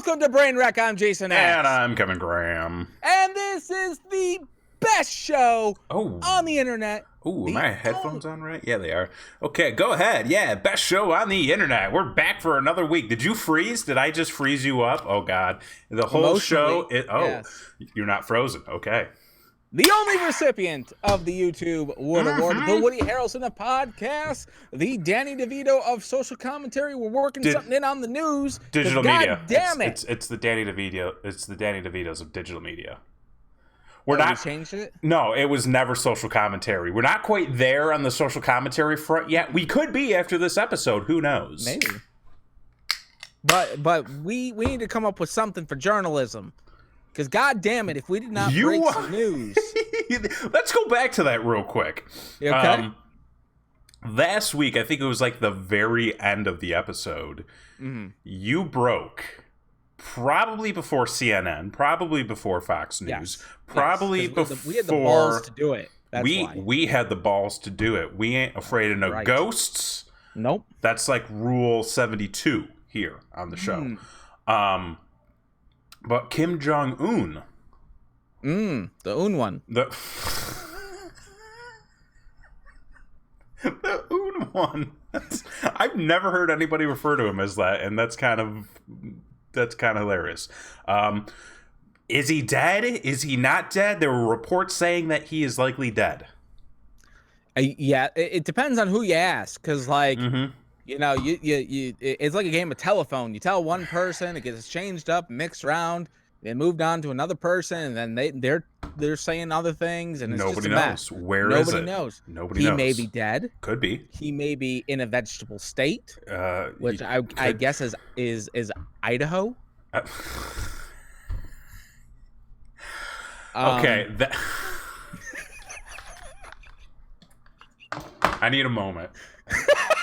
Welcome to Brainwreck. I'm Jason X. And I'm Kevin Graham. And this is the best show Oh. on the internet. Ooh, my headphones on right? Yeah, they are. Okay, go ahead. Yeah, best show on the internet. We're back for another week. Did you freeze? Did I just freeze you up? Oh, God. The whole show... Yes. You're not frozen. Okay. The only recipient of the YouTube Wood Award, the Woody Harrelson of podcasts, the Danny DeVito of social commentary. We're working something in on the news. Digital media. God damn it. It's the Danny DeVito. It's the Danny DeVitos of digital media. We changed it? No, it was never social commentary. We're not quite there on the social commentary front yet. We could be after this episode. Who knows? Maybe. But we need to come up with something for journalism. Because god damn it, if we did not break some news. Let's go back to that real quick. Okay. Last week, I think it was like the very end of the episode, you broke, probably before CNN, probably before Fox News, probably before... We had the balls to do it. That's why. We had the balls to do it. We ain't afraid of no ghosts. Nope. That's like Rule 72 here on the show. But Kim Jong-un. The Un one. The Un one. I've never heard anybody refer to him as that, and that's kind of hilarious. Is he dead? Is he not dead? There were reports saying that he is likely dead. Yeah, it depends on who you ask, because like you know, you it's like a game of telephone. You tell one person, it gets changed up, mixed around, then moved on to another person, and then they're saying other things, and it's nobody just a knows. mess. Where nobody is it? knows. Nobody knows. He may be dead. Could be. He may be in a vegetable state, which I could... guess is Idaho. Okay. I need a moment.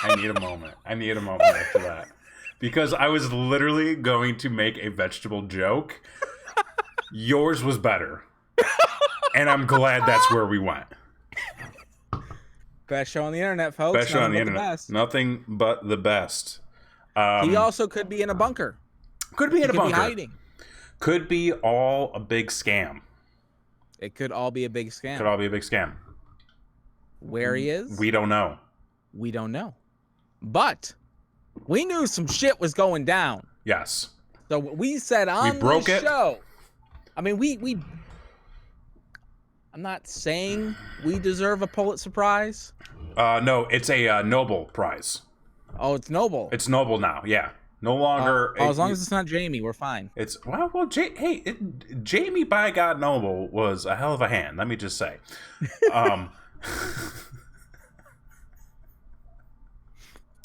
I need a moment after that. Because I was literally going to make a vegetable joke. Yours was better. And I'm glad that's where we went. Best show on the internet, folks. Best show on the internet. Nothing but the best. He also could be in a bunker. Could be in a bunker. Be hiding. Could be all a big scam. It could all be a big scam. Could all be a big scam. Where he is? We don't know. We don't know. But we knew some shit was going down. Yes. So we said on the show. I mean, we I'm not saying we deserve a Pulitzer Prize. No, it's a Nobel Prize. Oh, it's Nobel. It's Nobel now, yeah. No longer... as long as it's not Jamie, we're fine. It's... Well, Jamie by God Noble was a hell of a hand, let me just say.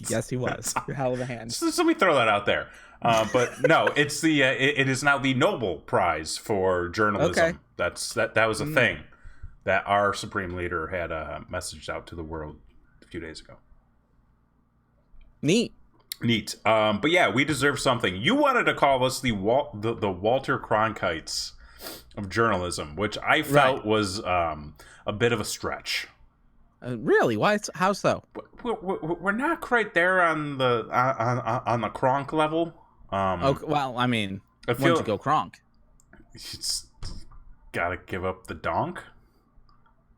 Yes, he was. A hell of a hand. So let me throw that out there. But no, it's the it is now the Nobel Prize for journalism. Okay. That was a thing that our supreme leader had messaged out to the world a few days ago. Neat. But yeah, we deserve something. You wanted to call us the Walter Cronkites of journalism, which I felt was a bit of a stretch. Really? Why? How so? We're not quite there on the Kronk level. Well, I mean, once you go Kronk, it's gotta give up the donk.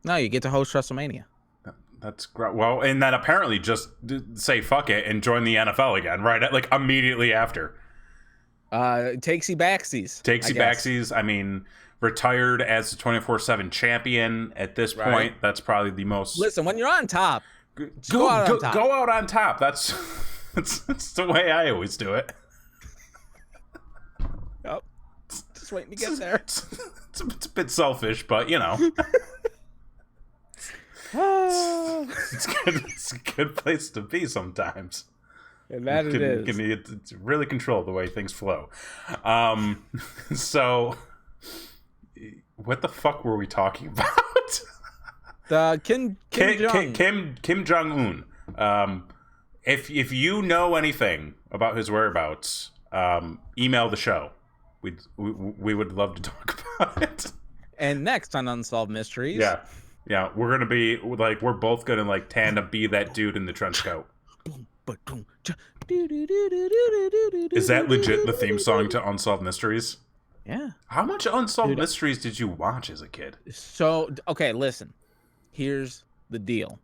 No, you get to host WrestleMania. That's great. Well, and then apparently just say fuck it and join the NFL again, right? Like immediately after. Takesy backsies. Backsies. I mean, retired as the 24/7 champion at this point. That's probably the most. Listen, when you're on top, go out on top. That's the way I always do it. Yep. Just waiting to get there. It's a bit selfish, but you know. It's good. It's a good place to be sometimes. And that it is. You can really control the way things flow. So, what the fuck were we talking about? The Kim Jong-un. If you know anything about his whereabouts, email the show. We would love to talk about it. And next on Unsolved Mysteries. Yeah, we're gonna be like, we're both gonna like tandem be that dude in the trench coat. Is that legit the theme song to Unsolved Mysteries? Yeah. How much Unsolved Mysteries did you watch as a kid? So, okay, listen. Here's the deal.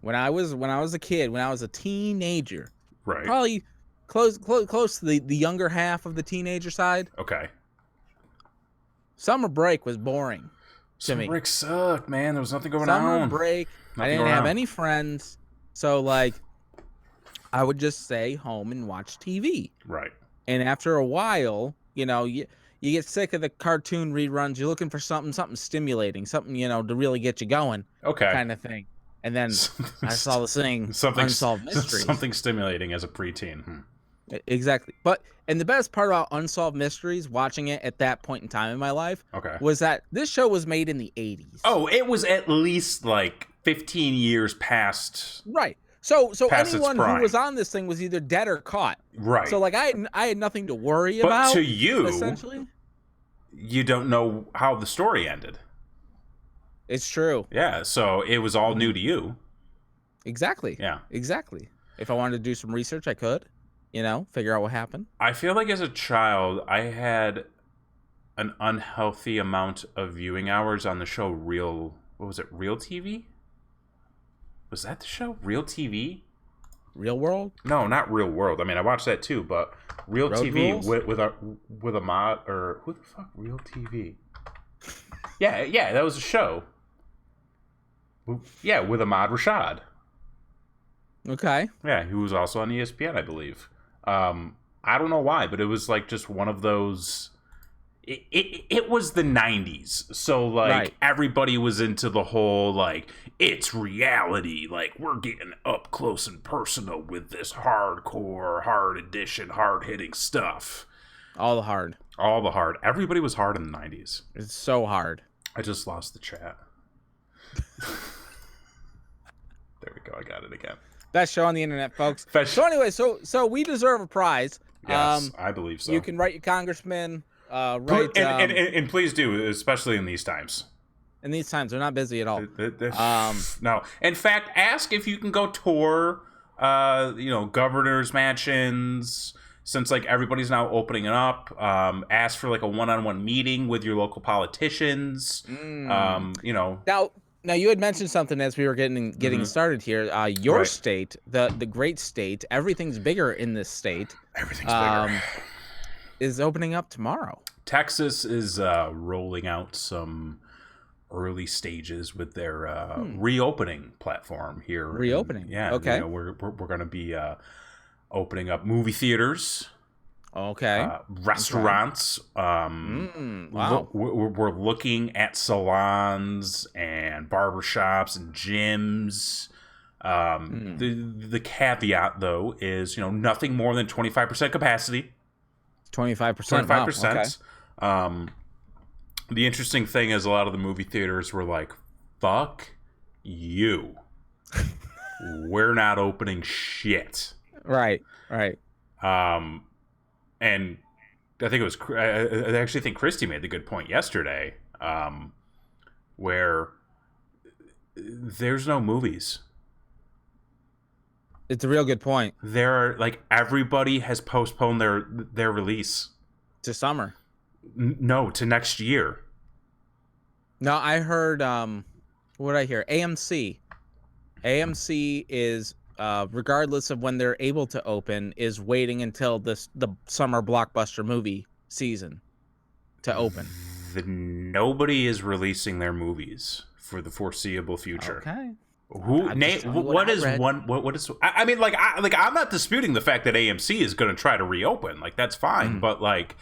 When I was a kid, when I was a teenager, right, probably close to the younger half of the teenager side. Okay. Summer break was boring to me. Summer break sucked, man. There was nothing going on. Summer break. I didn't have any friends, so like, I would just stay home and watch TV. Right. And after a while, you know, you get sick of the cartoon reruns. You're looking for something stimulating, something, you know, to really get you going. Okay. Kind of thing. And then I saw this thing, Unsolved Mysteries. Something stimulating as a preteen. Exactly. And the best part about Unsolved Mysteries, watching it at that point in time in my life, was that this show was made in the 80s. Oh, it was at least like 15 years past. Right. So anyone who was on this thing was either dead or caught. Right. So like I had nothing to worry about. But to you, essentially, you don't know how the story ended. It's true. Yeah, so it was all new to you. Exactly. Yeah. Exactly. If I wanted to do some research, I could, you know, figure out what happened. I feel like as a child, I had an unhealthy amount of viewing hours on the show Real TV? Was that the show? Real TV? Real World? No, not Real World. I mean, I watched that too, but Real Road TV Rules? with a mod, or who the fuck? Real TV? Yeah, that was a show. Yeah, with Ahmad Rashad. Okay. Yeah, who was also on ESPN, I believe. I don't know why, but it was like just one of those. It was the 90s, so like everybody was into the whole like it's reality, like we're getting up close and personal with this hardcore, hard edition, hard hitting stuff. All the hard. Everybody was hard in the 90s. It's so hard. I just lost the chat. There we go. I got it again. Best show on the internet, folks. So anyway, so we deserve a prize. Yes, I believe so. You can write your congressman. And please do, especially in these times. In these times, they're not busy at all. No. In fact, ask if you can go tour, governors' mansions. Since like everybody's now opening it up, ask for like a one-on-one meeting with your local politicians. Now you had mentioned something as we were getting started here. Your state, the great state, everything's bigger in this state. Everything's bigger. Is opening up tomorrow. Texas is rolling out some early stages with their reopening platform here. Reopening, okay. We're going to be opening up movie theaters. Okay. Restaurants. Wow. We're looking at salons and barbershops and gyms. The caveat though is nothing more than 25% capacity. 25%. 25%. Wow. Okay. The interesting thing is a lot of the movie theaters were like, "Fuck you, we're not opening shit." Right. And I think it was. I actually think Christy made the good point yesterday, where there's no movies. It's a real good point. There are like everybody has postponed their release to summer. No, to next year. No, I heard. What did I hear? AMC is. Regardless of when they're able to open, is waiting until the summer blockbuster movie season to open. Nobody is releasing their movies for the foreseeable future. Okay. What is one? What is? I mean, I'm not disputing the fact that AMC is going to try to reopen. Like that's fine, but like,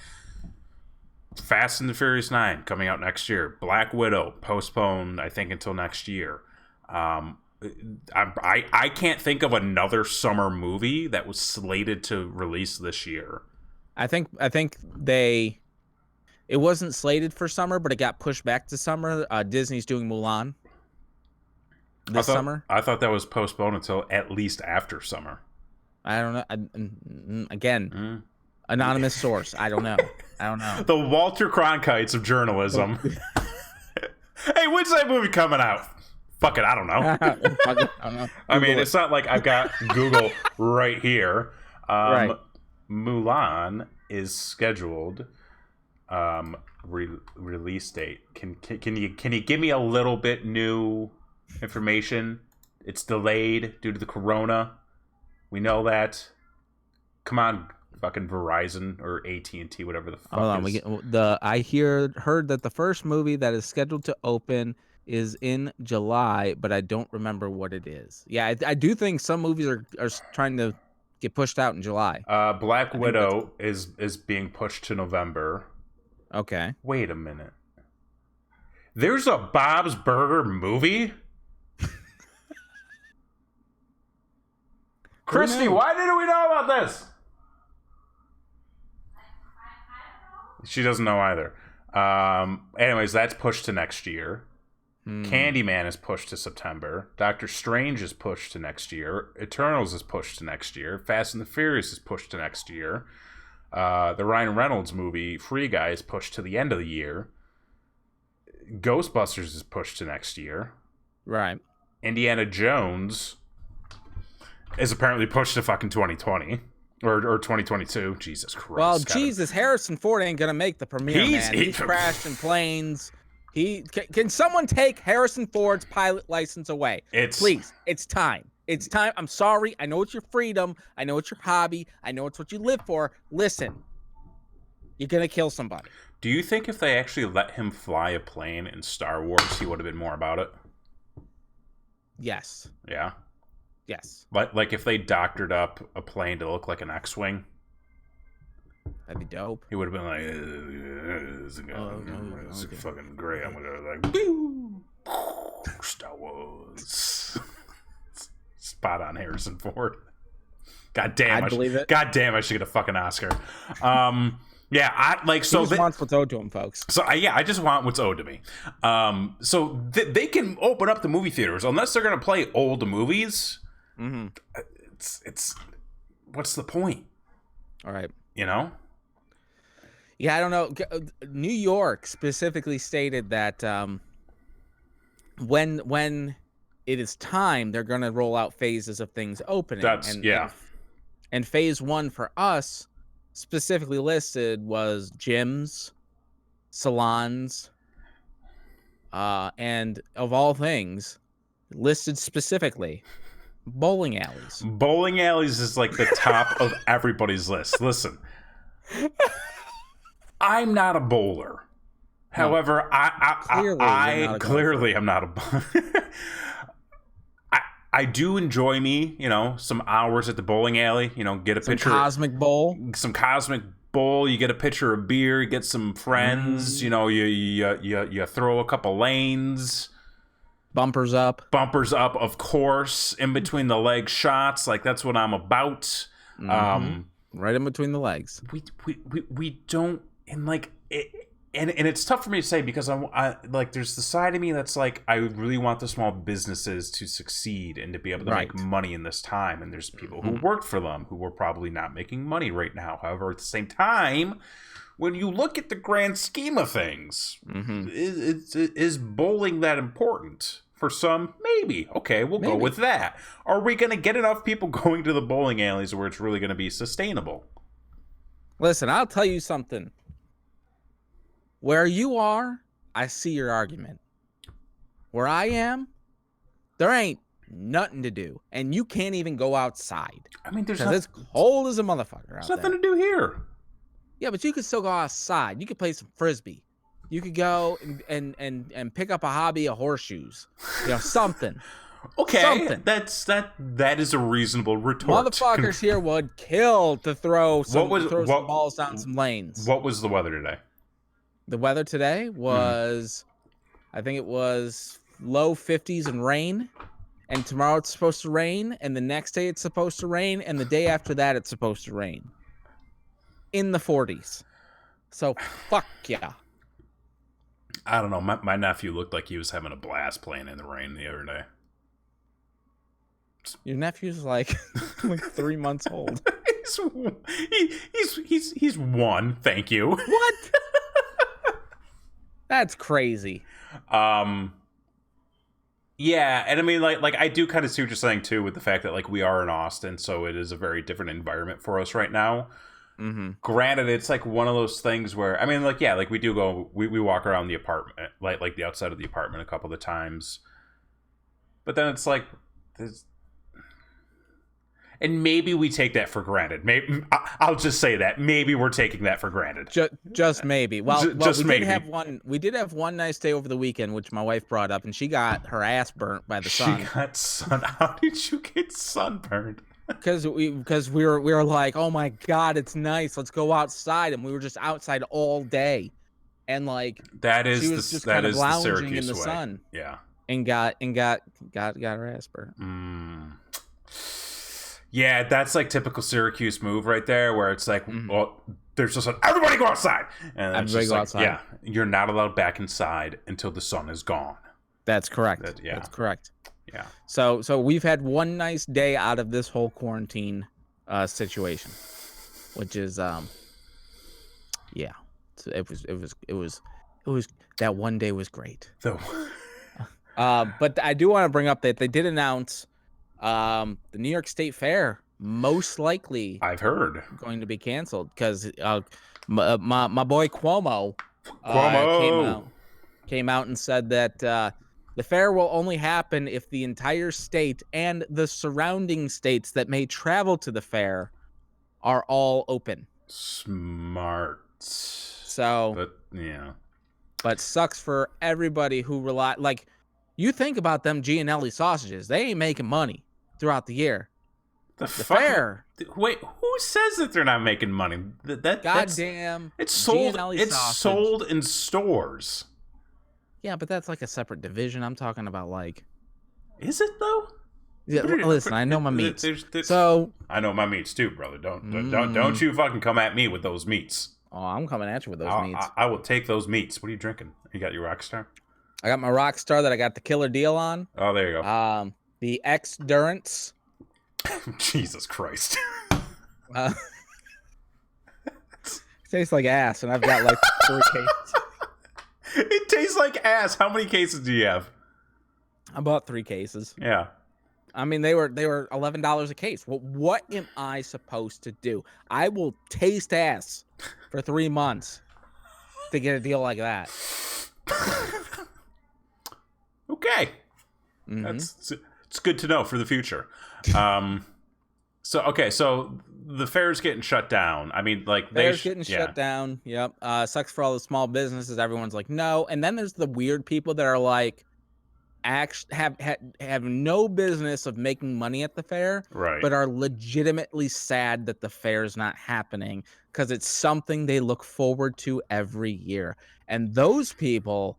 Fast and the Furious 9 coming out next year. Black Widow postponed, I think, until next year. I can't think of another summer movie that was slated to release this year. I think it wasn't slated for summer, but it got pushed back to summer. Disney's doing Mulan this summer. I thought that was postponed until at least after summer. I don't know. Again, anonymous source. I don't know. The Walter Cronkites of journalism. Hey, when's that movie coming out? Fuck it, I don't know. I don't know. I mean, it's not like I've got Google right here. Right. Mulan is scheduled release date. Can you give me a little bit new information? It's delayed due to the corona. We know that. Come on, fucking Verizon or AT&T, whatever the fuck. Hold on, I heard that the first movie that is scheduled to open is in July, but I don't remember what it is. Yeah, I do think some movies are trying to get pushed out in July. Black Widow is being pushed to November. Okay. Wait a minute. There's a Bob's Burger movie? Christy, why didn't we know about this? She doesn't know either. Anyways, that's pushed to next year. Candyman is pushed to September. Doctor Strange is pushed to next year. Eternals is pushed to next year. Fast and the Furious is pushed to next year. The Ryan Reynolds movie, Free Guy, is pushed to the end of the year. Ghostbusters is pushed to next year. Right. Indiana Jones is apparently pushed to fucking 2020. Or 2022. Jesus Christ. Well, Jesus, Harrison Ford ain't gonna make the premiere, man. He's crashing planes. Can someone take Harrison Ford's pilot license away? Please, it's time. It's time. I'm sorry. I know it's your freedom. I know it's your hobby. I know it's what you live for. Listen, you're gonna kill somebody. Do you think if they actually let him fly a plane in Star Wars, he would have been more about it? Yes. Yeah. Yes. Like if they doctored up a plane to look like an X-wing, that'd be dope. He would have been like, "It's fucking great." I'm gonna Star Wars. Spot on, Harrison Ford. God damn, God damn, I should get a fucking Oscar. Yeah, he just wants what's owed to him, folks. So I just want what's owed to me. So they can open up the movie theaters unless they're gonna play old movies. Mm-hmm. It's what's the point? All right. You know? Yeah, I don't know. New York specifically stated that when it is time, they're going to roll out phases of things opening. And phase one for us specifically listed was gyms, salons, and of all things, listed specifically, bowling alleys. Bowling alleys is like the top of everybody's list. Listen, I'm not a bowler. However, I clearly am not a bowler. I do enjoy some hours at the bowling alley. Get a picture. Cosmic bowl. Some cosmic bowl. You get a pitcher of beer. You get some friends. You throw a couple lanes. Bumpers up, of course, in between the leg shots. Like, that's what I'm about. Right in between the legs. We don't, and like it, and it's tough for me to say because I like there's the side of me that's like I really want the small businesses to succeed and to be able to make money in this time. And there's people who worked for them who are probably not making money right now. However, at the same time, when you look at the grand scheme of things, is bowling that important? For some, maybe. Okay, we'll go with that. Are we going to get enough people going to the bowling alleys where it's really going to be sustainable? Listen, I'll tell you something. Where you are, I see your argument. Where I am, there ain't nothing to do. And you can't even go outside. I mean, it's cold as a motherfucker out there. There's nothing to do here. Yeah, but you could still go outside. You could play some Frisbee. You could go and pick up a hobby of horseshoes. Something. Okay, something. That is a reasonable retort. Motherfuckers here would kill to throw some balls down some lanes. What was the weather today? The weather today was, I think it was low 50s and rain. And tomorrow it's supposed to rain. And the next day it's supposed to rain. And the day after that it's supposed to rain. In the 40s. So, fuck yeah. I don't know. My nephew looked like he was having a blast playing in the rain the other day. Your nephew's like 3 months old. He's one. Thank you. What? That's crazy. Yeah, and I mean, like I do kind of see what you're saying too, with the fact that like we are in Austin, so it is a very different environment for us right now. Mm-hmm. Granted, it's like one of those things where I mean, like yeah, like we do go, we walk around the apartment, like the outside of the apartment a couple of times, but then it's like, there's, and maybe we take that for granted. Maybe I'll just say that maybe we're taking that for granted. Just maybe. Well, just we maybe. did have one. We did have one nice day over the weekend, which my wife brought up, and she got her ass burnt by the sun. She got sun. How did you get sunburned? Because we were like, oh my god, it's nice. Let's go outside, and we were just outside all day, and like that is she was just kind of lounging in the sun. Yeah, and got her ass burnt. Yeah, that's like typical Syracuse move right there, where it's like, well, there's just like, everybody go outside, and everybody go outside. Yeah, you're not allowed back inside until the sun is gone. That's correct. That's correct. Yeah. So we've had one nice day out of this whole quarantine situation, which is yeah. So it was that one day was great. But I do want to bring up that they did announce the New York State Fair most likely, I've heard, going to be canceled because my boy Cuomo came out and said that the fair will only happen if the entire state and the surrounding states that may travel to the fair are all open. Smart. So, but yeah, but sucks for everybody who rely. Like, you think about them Gianelli sausages; they ain't making money throughout the year. The fair. Wait, who says that they're not making money? Goddamn! It's sold. It's sold in stores. Yeah, but that's like a separate division. I'm talking about like. Is it though? Yeah, listen, I know my meats. So I know my meats too, brother. Don't you fucking come at me with those meats. Oh, I'm coming at you with those meats. I will take those meats. What are you drinking? You got your Rockstar? I got my Rockstar that I got the killer deal on. Oh, there you go. The X-Durance. Jesus Christ. It tastes like ass, and I've got like 3 cases. It tastes like ass. How many cases do you have? I bought 3 cases. Yeah. I mean, they were $11 a case. Well, what am I supposed to do? I will taste ass for 3 months to get a deal like that. Okay. It's good to know for the future. So the fair's getting shut down. I mean, like shut down. Yep. Sucks for all the small businesses. Everyone's like, no. And then there's the weird people that are like, have no business of making money at the fair, right? But are legitimately sad that the fair is not happening because it's something they look forward to every year. And those people,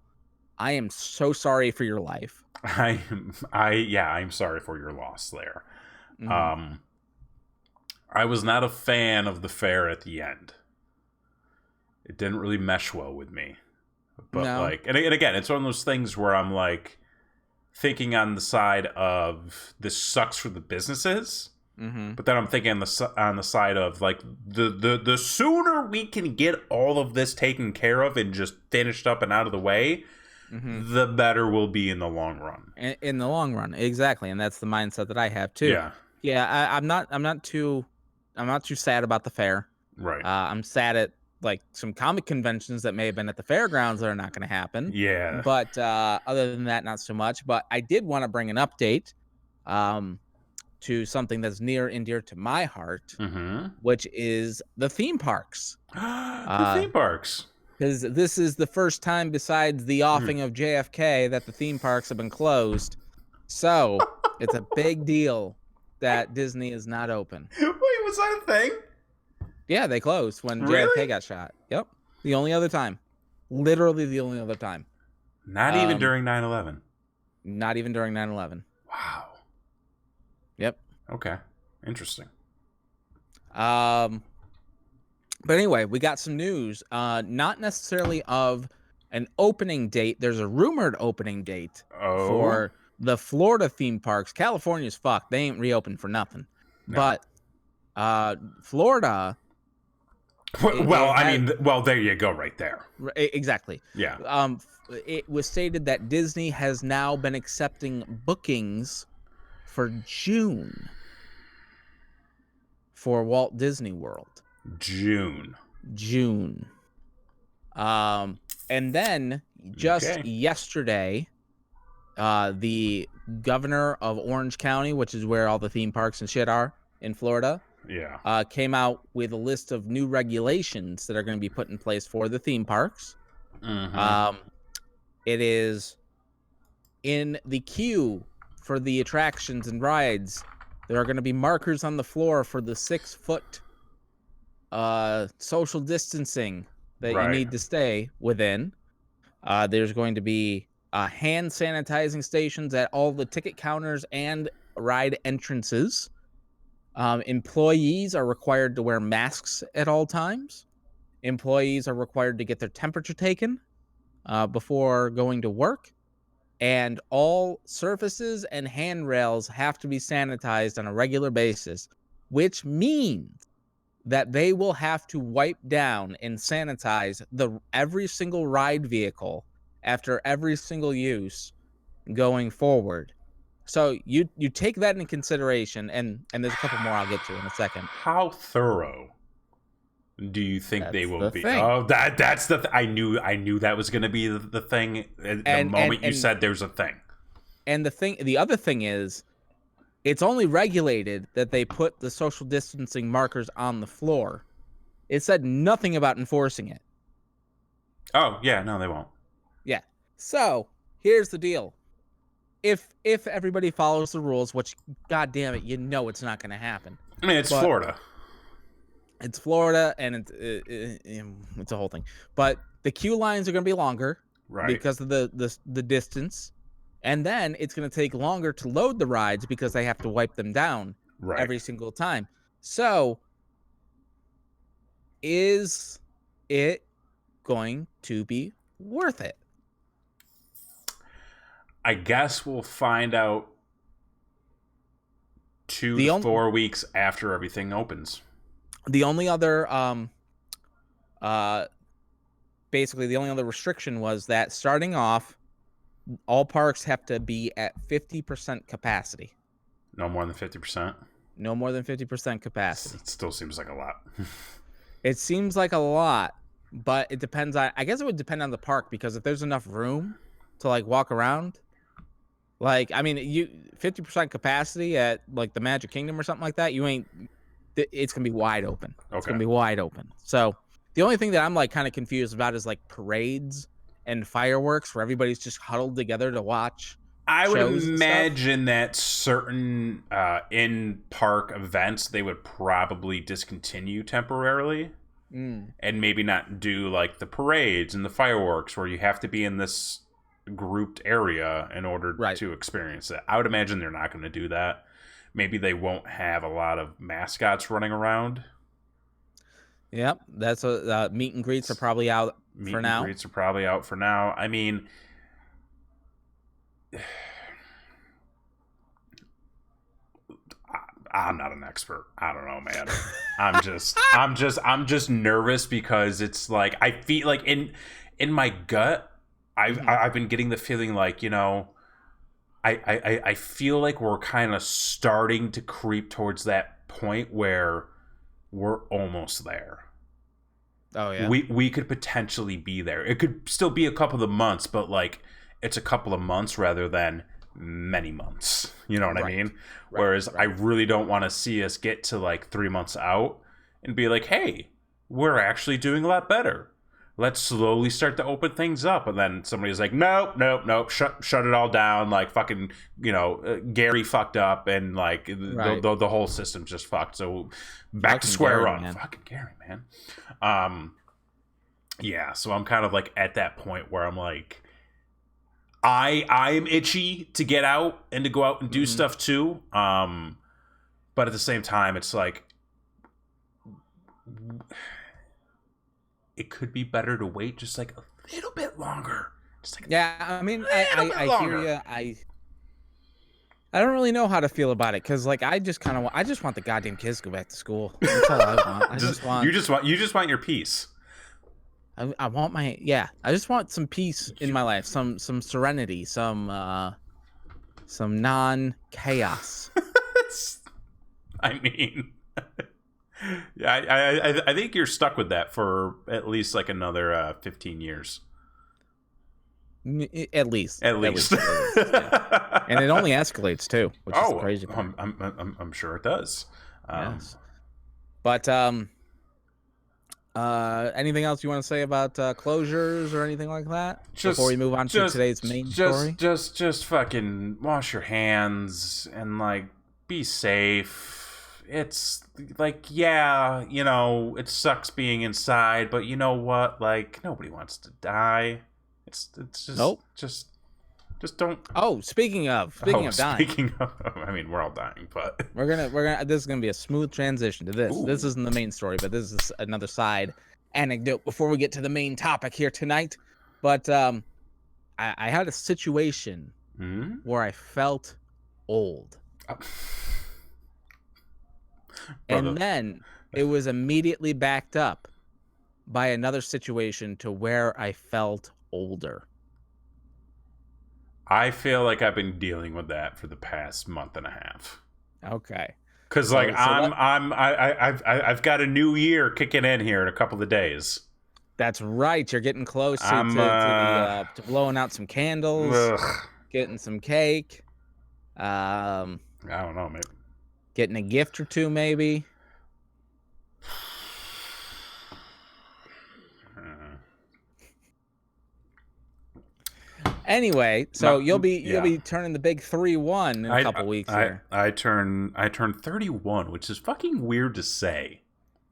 I am so sorry for your life. I'm sorry for your loss there. I was not a fan of the fair at the end. It didn't really mesh well with me. But like, and again, it's one of those things where I'm like thinking on the side of this sucks for the businesses, but then I'm thinking on the side of like the sooner we can get all of this taken care of and just finished up and out of the way, the better we'll be in the long run. In the long run, exactly, and that's the mindset that I have too. Yeah. I'm not too sad about the fair. Right. I'm sad at like some comic conventions that may have been at the fairgrounds that are not going to happen. Yeah. But other than that, not so much. But I did want to bring an update to something that's near and dear to my heart, which is the theme parks. The theme parks. Because this is the first time besides the offing of JFK that the theme parks have been closed. So it's a big deal that Disney is not open. Wait, was that a thing? Yeah, they closed when JFK got shot. Yep. The only other time. Literally the only other time. Not even during 9/11. Not even during 9/11. Wow. Yep. Okay. Interesting. But anyway, we got some news. Not necessarily of an opening date. There's a rumored opening date for the Florida theme parks. California's fucked. They ain't reopened for nothing. No. But Florida Well, there you go, right there. Exactly. Yeah. It was stated that Disney has now been accepting bookings for June for Walt Disney World. June. And then just yesterday, the governor of Orange County, which is where all the theme parks and shit are in Florida, came out with a list of new regulations that are going to be put in place for the theme parks. It is in the queue for the attractions and rides. There are going to be markers on the floor for the 6-foot social distancing that you need to stay within. There's going to be hand sanitizing stations at all the ticket counters and ride entrances. Employees are required to wear masks at all times. Employees are required to get their temperature taken before going to work. And all surfaces and handrails have to be sanitized on a regular basis, which means that they will have to wipe down and sanitize every single ride vehicle after every single use going forward. So you take that into consideration, and there's a couple more I'll get to in a second. How thorough do you think they will be? Thing. Oh, that's the I knew that was going to be the thing. The moment you said there's a thing. And the other thing is, it's only regulated that they put the social distancing markers on the floor. It said nothing about enforcing it. Oh, yeah, no, they won't. Yeah. So, here's the deal. If everybody follows the rules, which, god damn it, you know it's not going to happen. I mean, it's Florida. It's Florida, and it's a whole thing. But the queue lines are going to be longer because of the distance. And then it's going to take longer to load the rides because they have to wipe them down every single time. So, is it going to be worth it? I guess we'll find out 2 to 4 weeks after everything opens. The only other, basically the only other restriction was that starting off, all parks have to be at 50% capacity. No more than 50%? No more than 50% capacity. It still seems like a lot. It seems like a lot, but it depends on, I guess it would depend on the park, because if there's enough room to like walk around, like, I mean, 50% capacity at like the Magic Kingdom or something like that, it's going to be wide open. Okay. It's going to be wide open. So the only thing that I'm like kind of confused about is like parades and fireworks where everybody's just huddled together to watch. I would imagine that certain in-park events they would probably discontinue temporarily and maybe not do like the parades and the fireworks where you have to be in this grouped area in order to experience it. I would imagine they're not going to do that. Maybe they won't have a lot of mascots running around. Yep, that's meet and greets are probably out for now. Meet and greets are probably out for now. I mean, I'm not an expert. I don't know, man. I'm just nervous because it's like I feel like in my gut, I've been getting the feeling like, you know, I feel like we're kind of starting to creep towards that point where we're almost there. Oh yeah. We could potentially be there. It could still be a couple of months, but like it's a couple of months rather than many months. You know what I mean? Whereas I really don't want to see us get to like 3 months out and be like, hey, we're actually doing a lot better. Let's slowly start to open things up. And then somebody's like, nope. Shut it all down. Like fucking, you know, Gary fucked up and like the whole system's just fucked. So back to square one. Fucking Gary, man. Yeah. So I'm kind of like at that point where I'm like, I'm itchy to get out and to go out and do stuff too. But at the same time, it's like, it could be better to wait just like a little bit longer. Just like I mean, I hear you. I don't really know how to feel about it because, like, I just want the goddamn kids to go back to school. That's all I want. You just want your peace. I want my I just want some peace in my life, some serenity, some non-chaos. I mean, yeah, I think you're stuck with that for at least like another 15 years. At least. Yeah. And it only escalates too, which is crazy. I'm sure it does. Yes. But anything else you want to say about closures or anything like that before we move on to today's main story? Just fucking wash your hands and like be safe. It's like, yeah, you know, it sucks being inside, but you know what? Like, nobody wants to die. It's just don't. Oh, speaking of dying. I mean, we're all dying, but we're gonna. This is gonna be a smooth transition to this. Ooh. This isn't the main story, but this is another side anecdote before we get to the main topic here tonight. But I had a situation where I felt old, and then it was immediately backed up by another situation to where I felt older. I feel like I've been dealing with that for the past month and a half. Okay. Because like I've got a new year kicking in here in a couple of days. That's right. You're getting close to blowing out some candles, getting some cake. I don't know, maybe getting a gift or two, maybe. Anyway, so you'll be turning the big 3-1 in a couple weeks here. I turn 31, which is fucking weird to say.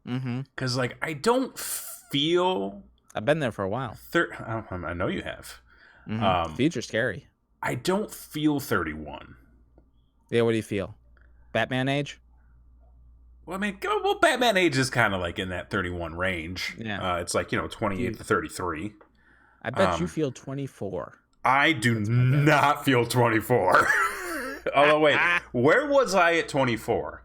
Because like I don't feel. I've been there for a while. I know you have. Future's scary. I don't feel 31. Yeah, what do you feel? Batman age? Well, I mean, Batman age is kind of like in that 31 range. Yeah. It's like, 28 to 33. I bet you feel 24. I do not feel 24. Although, wait, where was I at 24?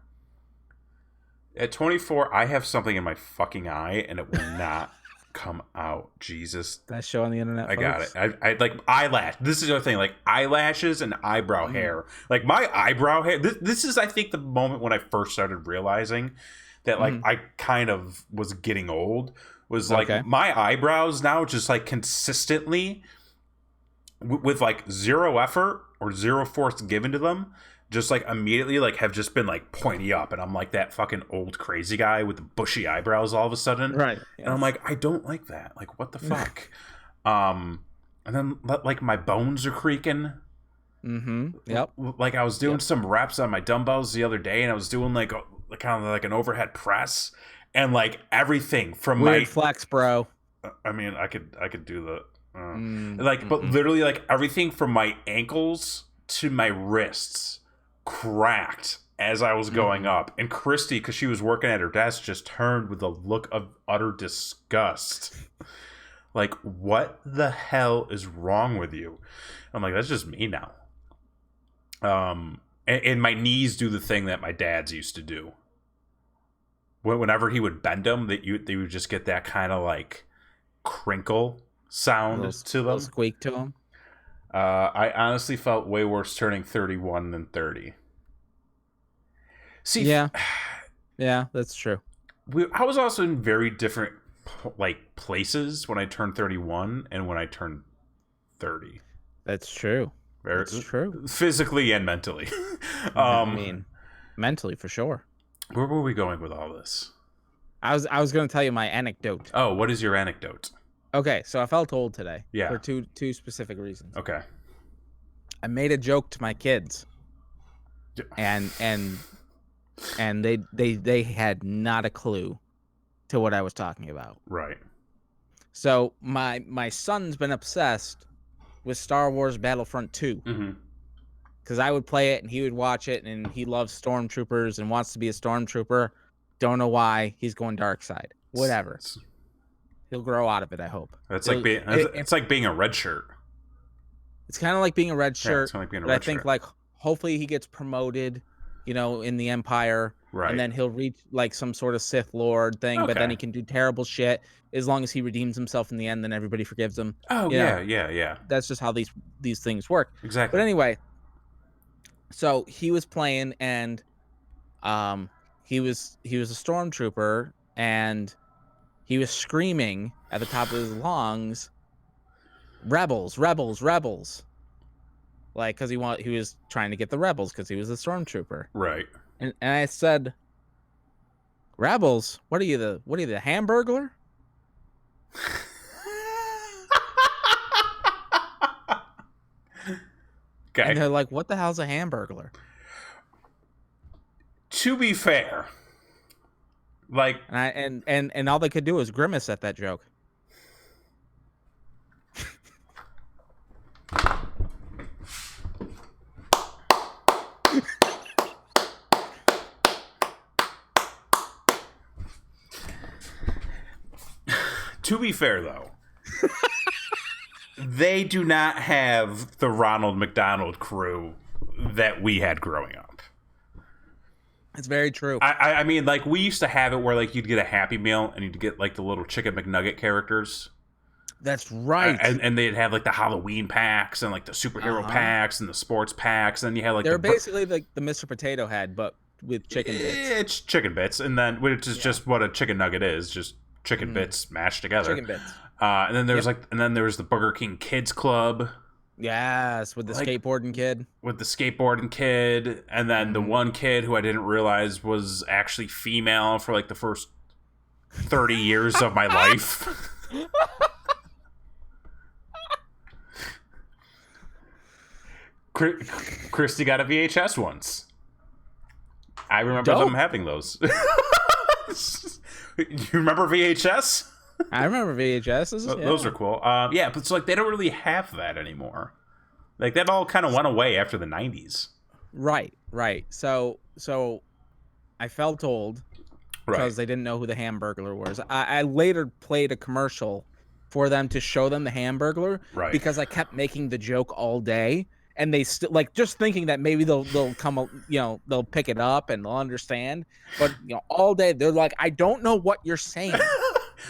At 24, I have something in my fucking eye, and it will not come out. Jesus. That show on the internet, I folks? got it. I like eyelash. This is the other thing, like eyelashes and eyebrow hair. Like my eyebrow hair. This is, I think, the moment when I first started realizing that, like, I kind of was getting old. Was like my eyebrows now just like consistently with like zero effort or zero force given to them, just like immediately like have just been like pointy up, and I'm like that fucking old crazy guy with the bushy eyebrows all of a sudden, right? And I'm like, I don't like that. Like, what the fuck? And then like my bones are creaking. Yep. Like I was doing some reps on my dumbbells the other day, and I was doing like kind of like an overhead press, and like everything from weird flex, bro. I mean, I could do the but literally like everything from my ankles to my wrists cracked as I was going up. And Christy, because she was working at her desk, just turned with a look of utter disgust. Like, what the hell is wrong with you? I'm like, that's just me now. And my knees do the thing that my dad's used to do. Whenever he would bend them, they would just get that kind of like crinkle sound to them. Squeak to them. I honestly felt way worse turning 31 than 30. See, yeah, that's true. I was also in very different like places when I turned 31 and when I turned 30. That's true. That's true. Physically and mentally. I mean, mentally for sure. Where were we going with all this? I was going to tell you my anecdote. Oh, what is your anecdote? Okay, so I felt old today. Yeah. For two specific reasons. Okay. I made a joke to my kids, and they had not a clue to what I was talking about. Right. So my son's been obsessed with Star Wars Battlefront 2. Because I would play it and he would watch it, and he loves stormtroopers and wants to be a stormtrooper. Don't know why. He's going dark side. Whatever. He'll grow out of it, I hope. It's like being a red shirt. It's kind of like being a red shirt. It's kind of like being a red shirt. I think like hopefully he gets promoted, in the Empire. Right. And then he'll reach like some sort of Sith Lord thing, but then he can do terrible shit as long as he redeems himself in the end. Then everybody forgives him. Oh yeah. That's just how these things work. Exactly. But anyway, so he was playing, and he was a stormtrooper, and he was screaming at the top of his lungs, "Rebels, rebels, rebels!" Like, because he was trying to get the rebels because he was a stormtrooper. Right. And I said, "Rebels? What are you, the Hamburglar?" Okay. And they're like, "What the hell's a Hamburglar?" To be fair, like, and all they could do was grimace at that joke. To be fair, though, they do not have the Ronald McDonald crew that we had growing up. It's very true. I mean, like, we used to have it where, like, you'd get a Happy Meal and you'd get, like, the little Chicken McNugget characters. That's right. And they'd have, like, the Halloween packs and, like, the superhero packs and the sports packs. And you had, like, they're basically like the Mr. Potato Head, but with chicken bits. It's chicken bits, and then which is just what a chicken nugget is, just chicken bits mashed together. Chicken bits. And then there's there was the Burger King Kids Club. Yes, with the skateboarding kid. With the skateboarding kid, and then the one kid who I didn't realize was actually female for like the first 30 years of my life. Christy got a VHS once. I remember them having those. You remember VHS? I remember VHSs. Those are cool. Yeah, but it's like they don't really have that anymore. Like that all kind of went away after the 90s. Right. So I felt old because they didn't know who the Hamburglar was. I later played a commercial for them to show them the Hamburglar because I kept making the joke all day. And they still like just thinking that maybe they'll come, they'll pick it up and they'll understand. But all day they're like, I don't know what you're saying.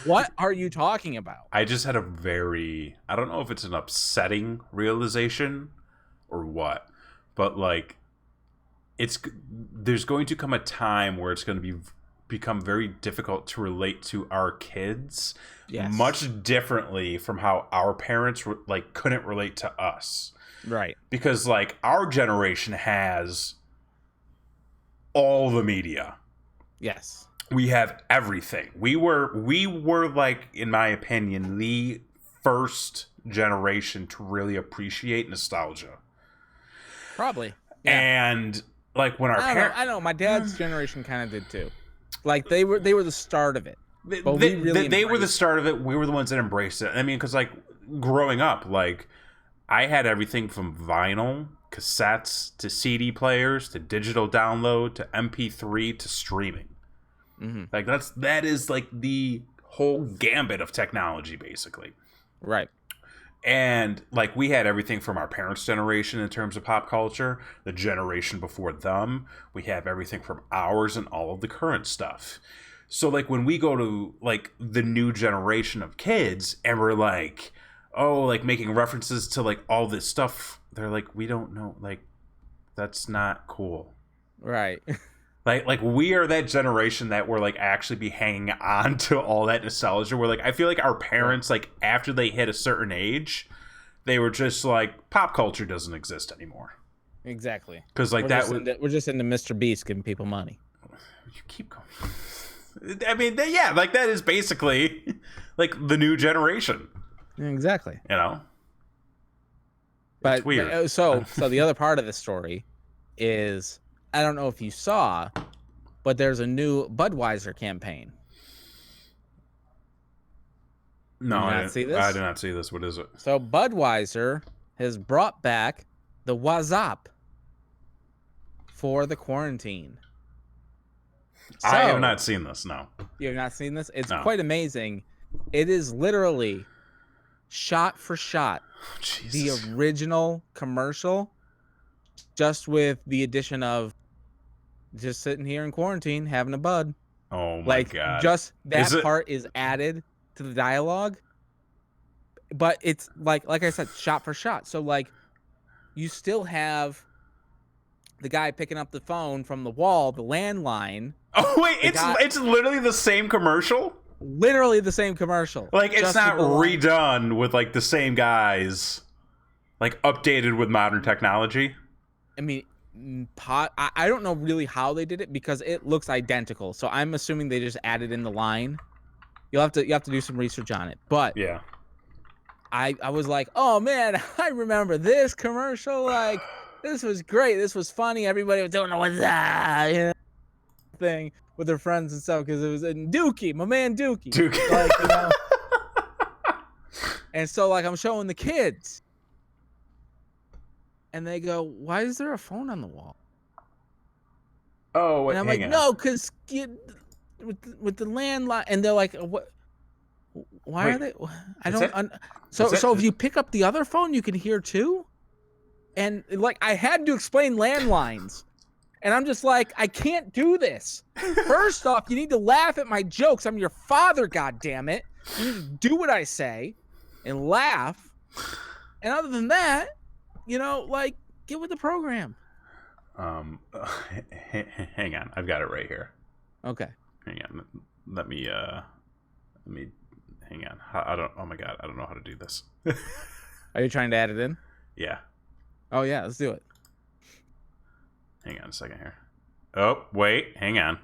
What are you talking about? I just had I don't know if it's an upsetting realization or what, but like, there's going to come a time where it's going to become very difficult to relate to our kids, much differently from how our parents couldn't relate to us. Right. Because like our generation has all the media. Yes. We have everything. We were like, in my opinion, the first generation to really appreciate nostalgia. Probably. Yeah. And like when our parents, I know my dad's generation kind of did too. Like they were the start of it. But they were the start of it. We were the ones that embraced it. I mean, because like growing up, like I had everything from vinyl, cassettes, to CD players, to digital download, to MP3, to streaming. Mm-hmm. Like that is like the whole gambit of technology, basically. Right. And like we had everything from our parents' generation in terms of pop culture, the generation before them. We have everything from ours and all of the current stuff. So like when we go to like the new generation of kids and we're like, oh, like making references to like all this stuff, they're like, we don't know, like that's not cool. Right. Like we are that generation that will like actually be hanging on to all that nostalgia. Where like I feel like our parents, like after they hit a certain age, they were just like, pop culture doesn't exist anymore. Exactly. Because like we're just into Mr. Beast giving people money. You keep going. I mean, yeah, like that is basically like the new generation. Exactly. You know. But it's weird. So the other part of the story is, I don't know if you saw, but there's a new Budweiser campaign. No, I did not see this. What is it? So Budweiser has brought back the Wazop for the quarantine. So, I have not seen this, no. You have not seen this? It's quite amazing. It is literally shot for shot the original commercial, just with the addition of just sitting here in quarantine having a bud. Oh my god! Just that part is added to the dialogue, but it's like I said, shot for shot. So like, you still have the guy picking up the phone from the wall, the landline. Oh wait, it's literally the same commercial. Literally the same commercial. Like it's not redone with like the same guys, like updated with modern technology. I mean, I don't know really how they did it because it looks identical. So I'm assuming they just added in the line. You have to do some research on it. But yeah, I was like, oh man, I remember this commercial. Like this was great. This was funny. Everybody was doing what's that thing with their friends and stuff because it was in Dookie, my man Dookie. Like, you know. And so like I'm showing the kids. And they go, why is there a phone on the wall? Oh, and I'm like, no, because with the landline. And they're like, what? Why are they? I don't. So if you pick up the other phone, you can hear too. And like, I had to explain landlines. And I'm just like, I can't do this. First off, you need to laugh at my jokes. I'm your father, goddammit. You need to do what I say and laugh. And other than that, you know, like, get with the program. Hang on, I've got it right here. Okay. Hang on, let me hang on. I don't. Oh my god, I don't know how to do this. Are you trying to add it in? Yeah. Oh yeah, let's do it. Hang on a second here. Oh wait, hang on.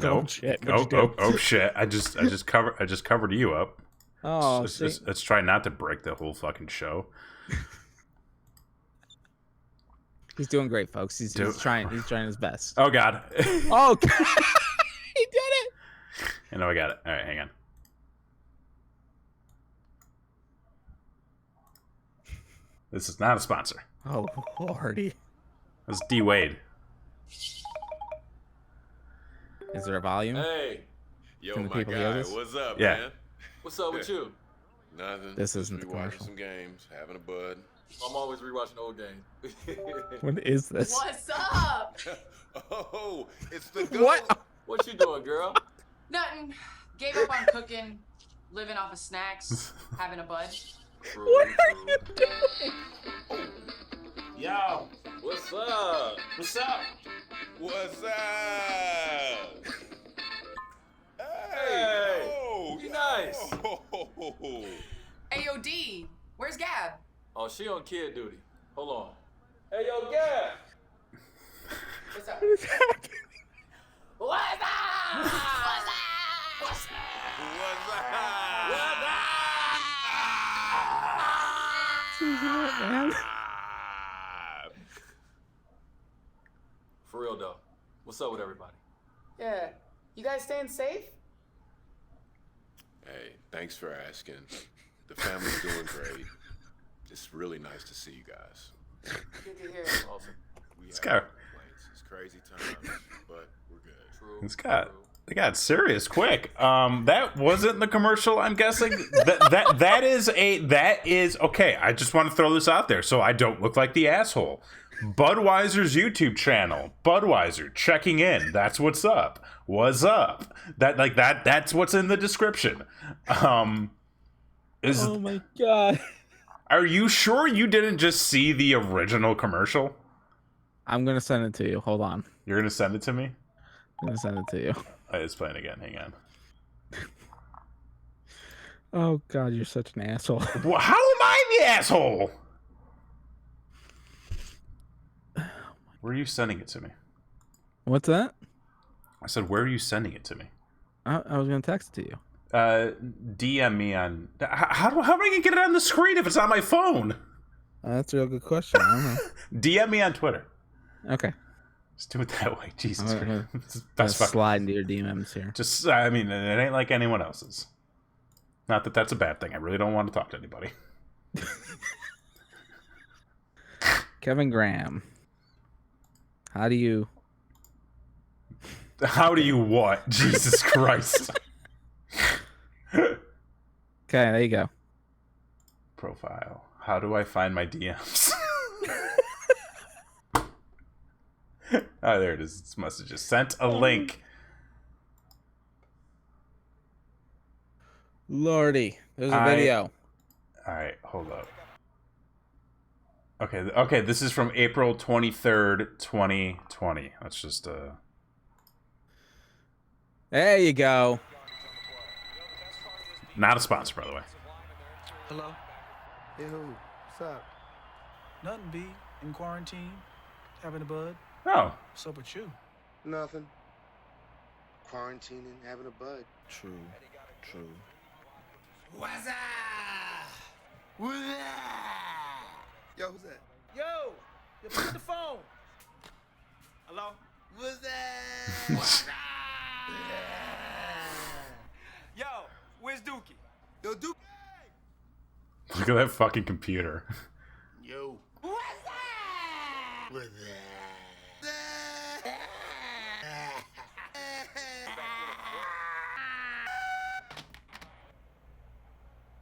Oh shit! Oh shit! I just covered you up. Oh, let's try not to break the whole fucking show. He's doing great, folks. He's trying his best. Oh god. Oh, he did it. I know I got it. All right, hang on. This is not a sponsor. Oh lordy. That's D Wade. Is there a volume? Hey, yo, my guy, what's up, man? What's up with you? Nothing. This isn't the commercial. Watching some games, having a bud. I'm always rewatching old games. What is this? What's up? Oh, it's the goat. What you doing, girl? Nothing. Gave up on cooking, living off of snacks, having a bud. What are you doing? Oh. Yo, what's up? What's up? What's up? Hey, oh, be nice. Oh. Hey, yo, D, where's Gab? Oh, she on kid duty. Hold on. Hey, yo, Gab. What's up? What is happening? What's up? What's What's up? Man. For real though, what's up with everybody? Yeah. You guys staying safe? Hey, thanks for asking. The family's doing great. It's really nice to see you guys. Good to hear. Awesome. It's crazy times, but we're good. True. They got serious quick. That wasn't the commercial, I'm guessing. That is okay. I just want to throw this out there so I don't look like the asshole. Budweiser's YouTube channel. Budweiser checking in. That's what's up. What's up? That's what's in the description. Oh my god. Are you sure you didn't just see the original commercial? I'm gonna send it to you. Hold on. You're gonna send it to me? I'm gonna send it to you. It's playing again. Hang on. Oh god, you're such an asshole. Well, how am I the asshole? Where are you sending it to me? What's that? I said, where are you sending it to me? I was gonna text it to you. DM me on. How am I gonna get it on the screen if it's on my phone? That's a real good question. I don't know. DM me on Twitter. Okay. Just do it that way. Jesus Christ. Best slide into your DMs here. Just, I mean, it ain't like anyone else's. Not that that's a bad thing. I really don't want to talk to anybody. Kevin Graham. How do you what? Jesus Christ. Okay, there you go. Profile. How do I find my DMs? Oh, there it is. This message just sent a link. Lordy, there's a video. All right, hold up. Okay, this is from April 23rd, 2020. That's just There you go. not a sponsor, by the way. Hello? Hey, who? What's up? Nothing, B. In quarantine. Having a bud. Oh, What's up with you? Nothing. Quarantining, having a bud. True. What's up? What's up? Yo, who's that? Yo! You pick the phone. Hello? What's that? What's up? Yo, where's Dookie? Yo, Duke. look at that fucking computer. Yo. What's that? What's that?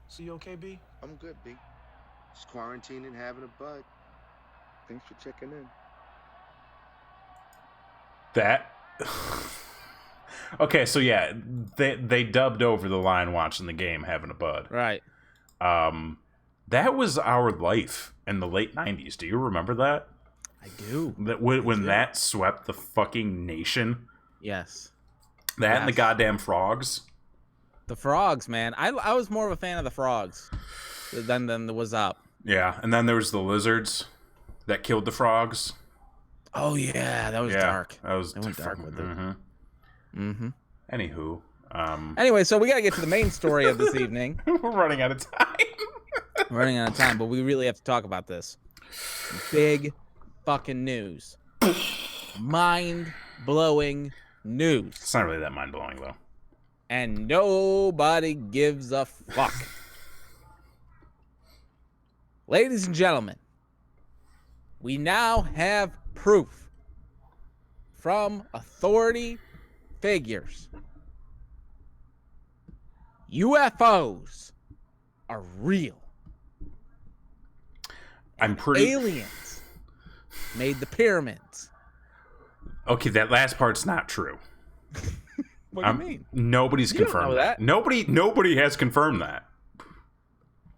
So you okay, B? I'm good, B. Just quarantining, having a bud. Thanks for checking in. That. Okay, so yeah, they dubbed over the line watching the game, having a bud. Right. That was our life in the late 90s. Do you remember that? I do. That when that swept the fucking nation. Yes. That and the Yes. goddamn frogs. The frogs, man. I was more of a fan of the frogs than the Was Up. Yeah, and then there was the lizards that killed the frogs. Oh yeah, that was dark. That was They went dark with it. Mm-hmm. Mm-hmm. Anywho, Anyway, so we gotta get to the main story of this evening. we're running out of time. We're running out of time, but we really have to talk about this. Big fucking news. Mind-blowing news. It's not really that mind blowing though. And nobody gives a fuck. Ladies and gentlemen, we now have proof from authority figures. UFOs are real. I'm pretty. Aliens made the pyramids. Okay, that last part's not true. What do you mean? Nobody's You don't confirmed know that. Nobody has confirmed that.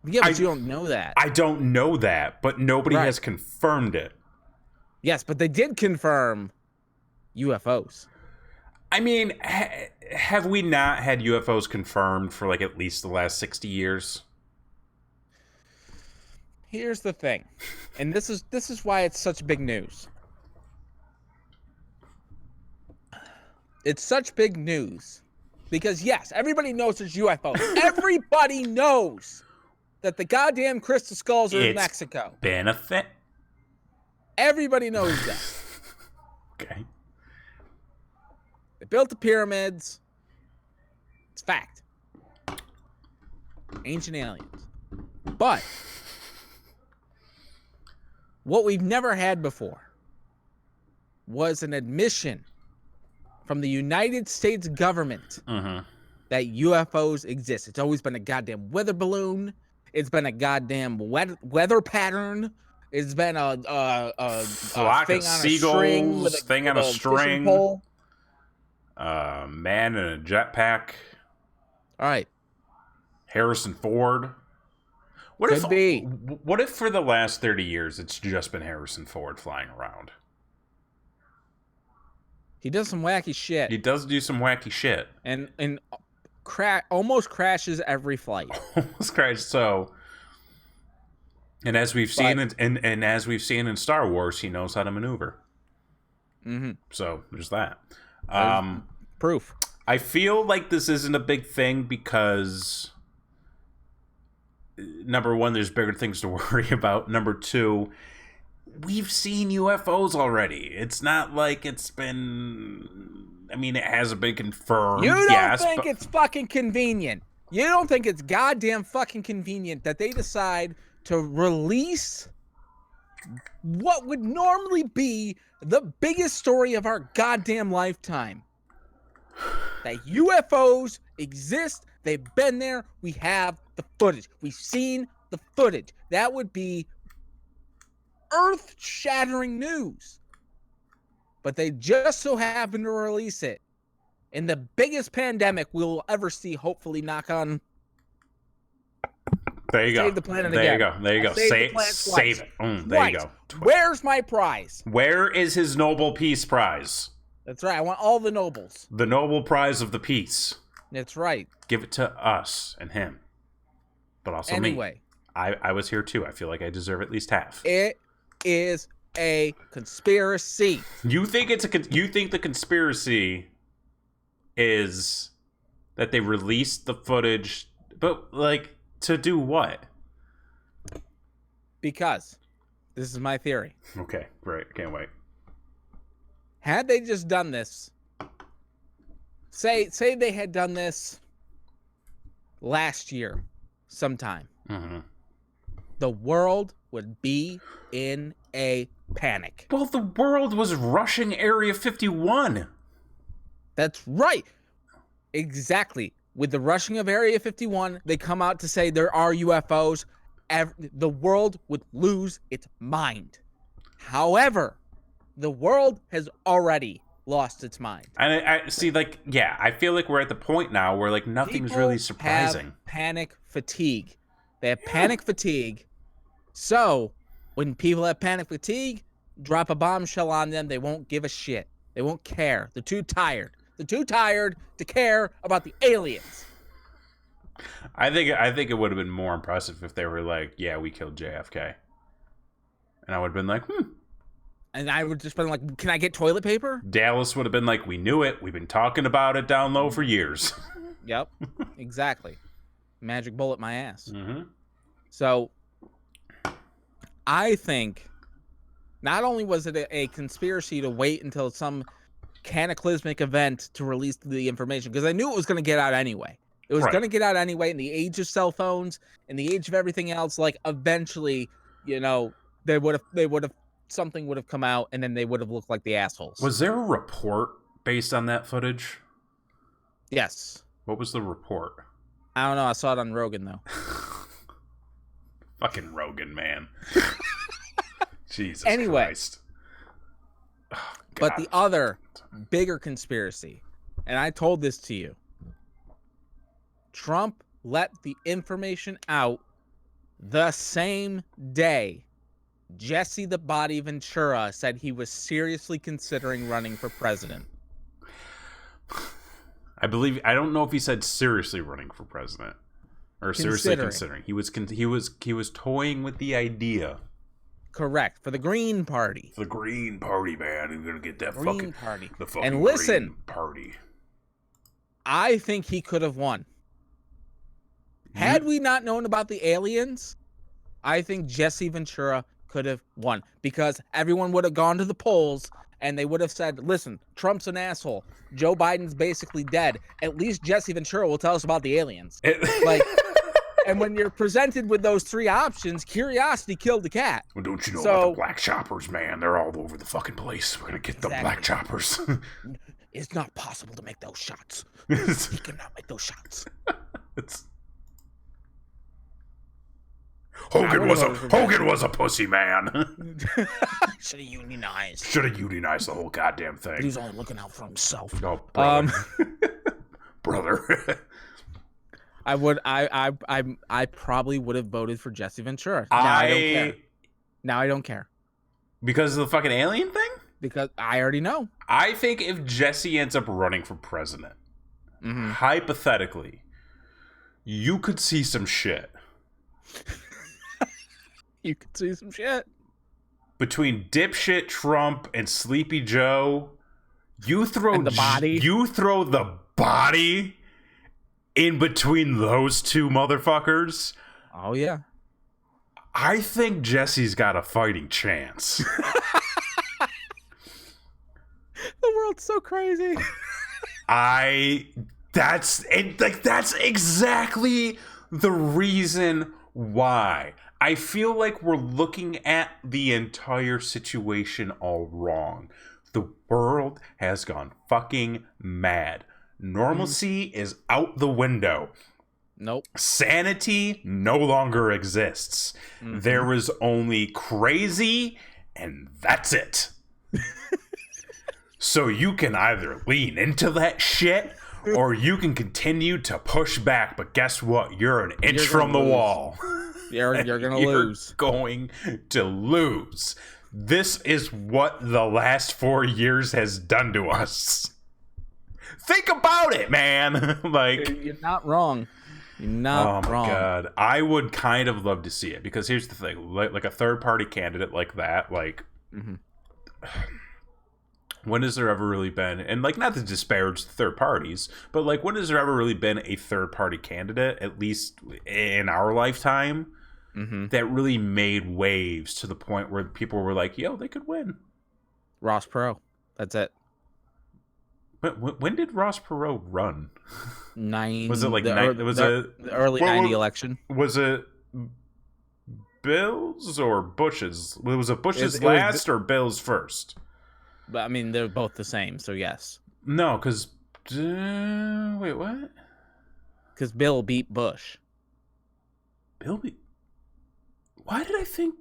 Yeah, but you don't know that. I don't know that, but nobody Right. has confirmed it. Yes, but they did confirm UFOs. I mean, have we not had UFOs confirmed for like at least the last 60 years? Here's the thing, and this is why it's such big news. It's such big news because yes, everybody knows there's UFOs. Everybody knows that the goddamn crystal skulls are in It's Mexico. been a thing. Everybody knows that. Okay. They built the pyramids. It's fact. Ancient aliens. But what we've never had before was an admission from the United States government that UFOs exist. It's always been a goddamn weather balloon. It's been a goddamn weather pattern. It's been a Flock thing of on seagulls, a string with thing on a fishing string. pole. Man in a jetpack. All right. Harrison Ford. What Could be. What if for the last 30 years it's just been Harrison Ford flying around? He does some wacky shit. He does do some wacky shit. and almost crashes every flight. Almost crashed. So, and as we've seen, and as we've seen in Star Wars, he knows how to maneuver. Mm-hmm. So there's that. Proof. I feel like this isn't a big thing because number one, there's bigger things to worry about. Number two, we've seen UFOs already. It's not like it's been. I mean, it hasn't been confirmed. You don't yes, think but it's fucking convenient. You don't think it's goddamn fucking convenient that they decide to release what would normally be the biggest story of our goddamn lifetime. That UFOs exist. They've been there. We have the footage. We've seen the footage. That would be earth-shattering news. but they just so happen to release it in the biggest pandemic we'll ever see. Hopefully, knock on. There you go. Save the planet there again. you go. There you go. Save it. There you go. Where's my prize? Where is his Nobel Peace Prize? That's right. I want all the nobles. The Nobel Prize of the Peace. That's right. Give it to us and him. But also Anyway. me. I was here too. I feel like I deserve at least half. It is a conspiracy. You think you think the conspiracy is that they released the footage, but like to do what? Because this is my theory. Okay, great. Can't wait. Had they just done this, say they had done this last year sometime, the world would be in a panic. Well, the world was rushing Area 51. That's right. Exactly. With the rushing of Area 51, they come out to say there are UFOs. The world would lose its mind. However, the world has already lost its mind. And I see, like, yeah, I feel like we're at the point now where, like, nothing's People really surprising. have panic fatigue. They have panic fatigue. So, when people have panic fatigue, drop a bombshell on them, they won't give a shit. They won't care. They're too tired. They're too tired to care about the aliens. I think it would have been more impressive if they were like, yeah, we killed JFK. And I would have been like, And I would just been like, can I get toilet paper? Dallas would have been like, we knew it. We've been talking about it down low for years. Yep, exactly. Magic bullet my ass. Mm-hmm. So, I think not only was it a conspiracy to wait until some cataclysmic event to release the information, because I knew it was going to get out anyway. It was going to get out anyway in the age of cell phones, in the age of everything else. Like, eventually, you know, they would have something would have come out, and then they would have looked like the assholes. Was there a report based on that footage? Yes. What was the report? I don't know. I saw it on Rogan, though. Fucking Rogan, man. Jesus Anyway, Christ. Oh, but the other bigger conspiracy, and I told this to you, Trump let the information out the same day Jesse the Body Ventura said he was seriously considering running for president. I don't know if he said seriously running for president or seriously considering. He was toying with the idea. Correct. For the Green Party. For the Green Party, man. You're going to get that Green Party. The fucking and listen, Green Party. I think he could have won. Had we not known about the aliens, I think Jesse Ventura could have won, because everyone would have gone to the polls and they would have said, listen, Trump's an asshole. Joe Biden's basically dead. At least Jesse Ventura will tell us about the aliens. And when you're presented with those three options, curiosity killed the cat. Well, don't you know about the black choppers, man? They're all over the fucking place. We're going to get the black choppers. It's not possible to make those shots. He cannot make those shots. Hogan was a pussy, man. Should have unionized. Should have unionized the whole goddamn thing. But he was only looking out for himself. Oh, brother. Brother. I probably would have voted for Jesse Ventura. I don't care. Now I don't care. Because of the fucking alien thing? Because I already know. I think if Jesse ends up running for president, hypothetically, you could see some shit. You could see some shit. Between dipshit Trump and Sleepy Joe, you throw the body. You throw the body in between those two motherfuckers. Oh yeah. I think Jesse's got a fighting chance. The world's so crazy. That's exactly the reason why. I feel like we're looking at the entire situation all wrong. The world has gone fucking mad. Normalcy is out the window. Nope. Sanity no longer exists. There is only crazy, and that's it. So you can either lean into that shit or you can continue to push back. But guess what? You're an inch from the wall. You're gonna lose. Going to lose. This is what the last 4 years has done to us. Think about it, man. Like, you're not wrong. You're not wrong. Oh my god, I would kind of love to see it because here's the thing: like a third-party candidate like that, like. When has there ever really been, and like not to disparage the third parties, but like when has there ever really been a third party candidate, at least in our lifetime, that really made waves to the point where people were like, yo, they could win? Ross Perot. That's it. But when did Ross Perot run? Was it like the early 90 election? Was it Bill's or Bush's? Was it Bush's last or Bill's first? But I mean, they're both the same, so yes. No, because wait, what? Because Bill beat Bush. Bill beat. Why did I think?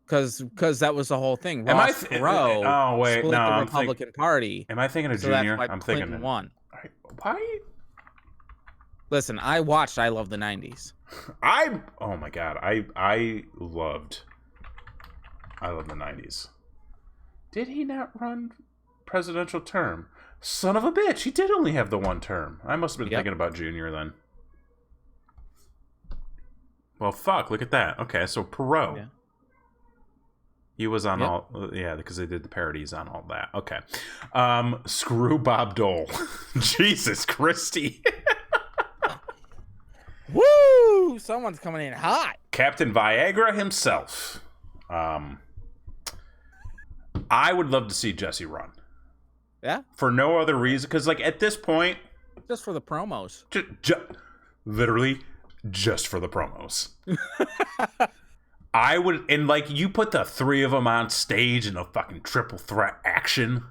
Because that was the whole thing. Ross Perot split the Republican Party. Am I thinking of Junior? That's why I'm Clinton thinking won. Why? Listen, I watched I Love the 90s. Oh my god, I loved the 90s. Did he not run presidential term? Son of a bitch, he did only have the one term. I must have been thinking about Junior then. Well, fuck, look at that. Okay, so Perot. Yeah. He was on all... Yeah, because they did the parodies on all that. Okay. Screw Bob Dole. Jesus Christie. Woo! Someone's coming in hot. Captain Viagra himself. I would love to see Jesse run. Yeah? For no other reason. Because, like, at this point... Just for the promos. Literally, just for the promos. I would... And, like, you put the three of them on stage in a fucking triple threat action.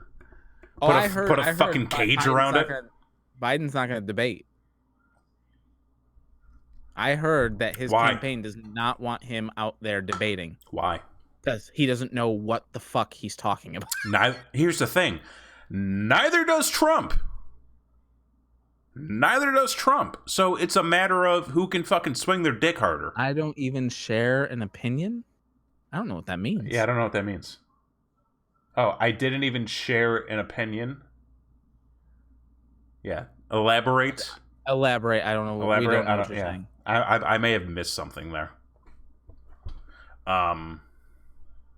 Put a fucking cage around it. Biden's not going to debate. I heard that his campaign does not want him out there debating. Why? Because he doesn't know what the fuck he's talking about. Here's the thing. Neither does Trump. So it's a matter of who can fucking swing their dick harder. I don't even share an opinion? I don't know what that means. Yeah, I don't know what that means. Oh, I didn't even share an opinion? Yeah. Elaborate. I don't know what you're saying. I may have missed something there.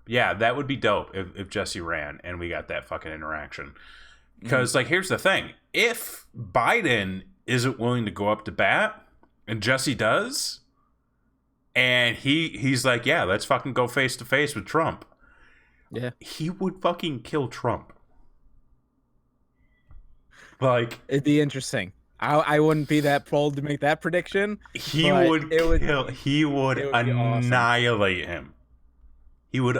Yeah, that would be dope if Jesse ran and we got that fucking interaction. Because, like, here's the thing. If Biden isn't willing to go up to bat, and Jesse does, and he's like, yeah, let's fucking go face-to-face with Trump. Yeah. He would fucking kill Trump. Like... It'd be interesting. I wouldn't be that bold to make that prediction. He would annihilate him. He would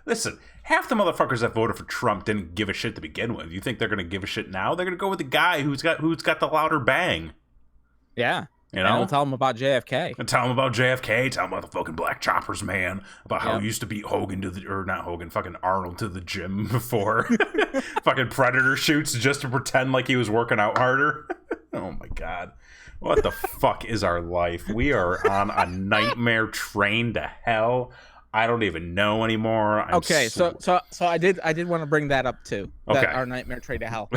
listen. Half the motherfuckers that voted for Trump didn't give a shit to begin with. You think they're gonna give a shit now? They're gonna go with the guy who's got the louder bang. Yeah, you know. And we'll tell them about JFK. Tell them about the fucking black choppers, man. About how he used to beat fucking Arnold to the gym before fucking Predator shoots just to pretend like he was working out harder. Oh my god. What the fuck is our life? We are on a nightmare train to hell. I don't even know anymore. So I did want to bring that up too. Okay. That our nightmare train to hell.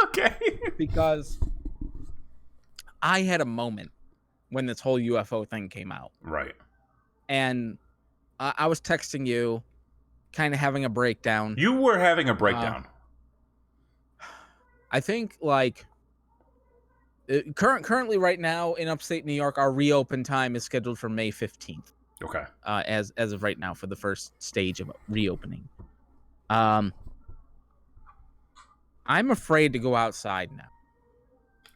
Okay. Because I had a moment when this whole UFO thing came out. Right. And I was texting you, kind of having a breakdown. You were having a breakdown. I think like currently right now in upstate New York, our reopen time is scheduled for May 15th. Okay. As of right now for the first stage of reopening. I'm afraid to go outside now.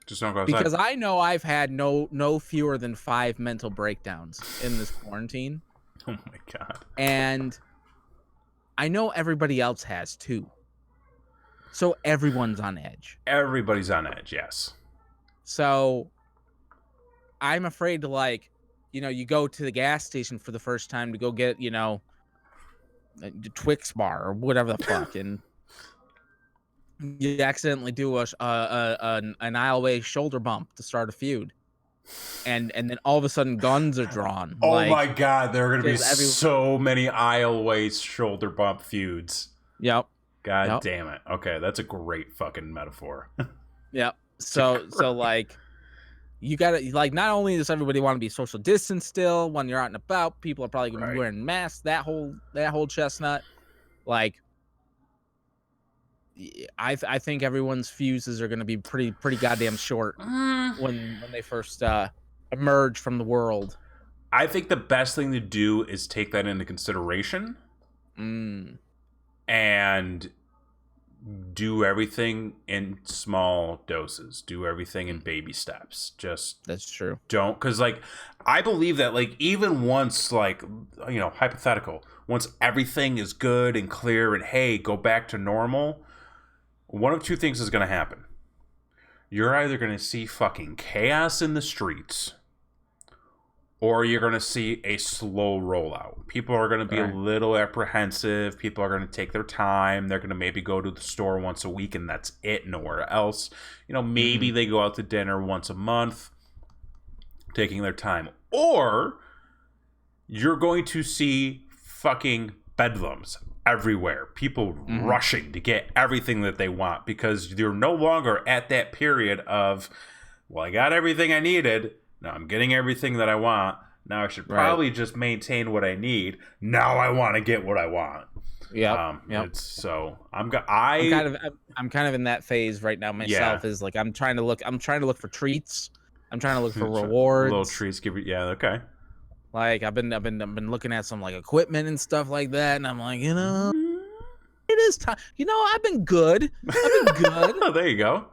Just don't go outside. Because I know I've had no fewer than 5 mental breakdowns in this quarantine. Oh my god. And I know everybody else has too. So everyone's on edge. Everybody's on edge, yes. So I'm afraid to you go to the gas station for the first time to go get, the Twix bar or whatever the fuck. And you accidentally do an aisleway shoulder bump to start a feud, and then all of a sudden guns are drawn. Oh like, my god, there are gonna be just so many aisleway shoulder bump feuds. Yep. God Yep. damn it. Okay, that's a great fucking metaphor. Yep. So like, you gotta, like, not only does everybody want to be social distance still when you're out and about, people are probably gonna be Right. wearing masks. That whole chestnut, like, I think everyone's fuses are gonna be pretty goddamn short when they first emerge from the world. I think the best thing to do is take that into consideration and do everything in small doses. Do everything in baby steps. Just That's true. don't, because like I believe that like even once, like, you know, hypothetical, once everything is good and clear and hey, go back to normal, one of two things is going to happen. You're either going to see fucking chaos in the streets, or you're going to see a slow rollout. People are going to be Right. a little apprehensive. People are going to take their time. They're going to maybe go to the store once a week and that's it, nowhere else. You know, maybe they go out to dinner once a month, taking their time. Or you're going to see fucking bedlams everywhere. People rushing to get everything that they want because you're no longer at that period of, well, I got everything I needed. Now I'm getting everything that I want. Now I should probably just maintain what I need. Now I want to get what I want. Yeah. It's so I'm kind of in that phase right now myself. Yeah. Is like I'm trying to look for treats. I'm trying to look for rewards. Little treats. Okay. Like I've been looking at some like equipment and stuff like that, and I'm like, you know, it is time. You know, I've been good. Oh, there you go.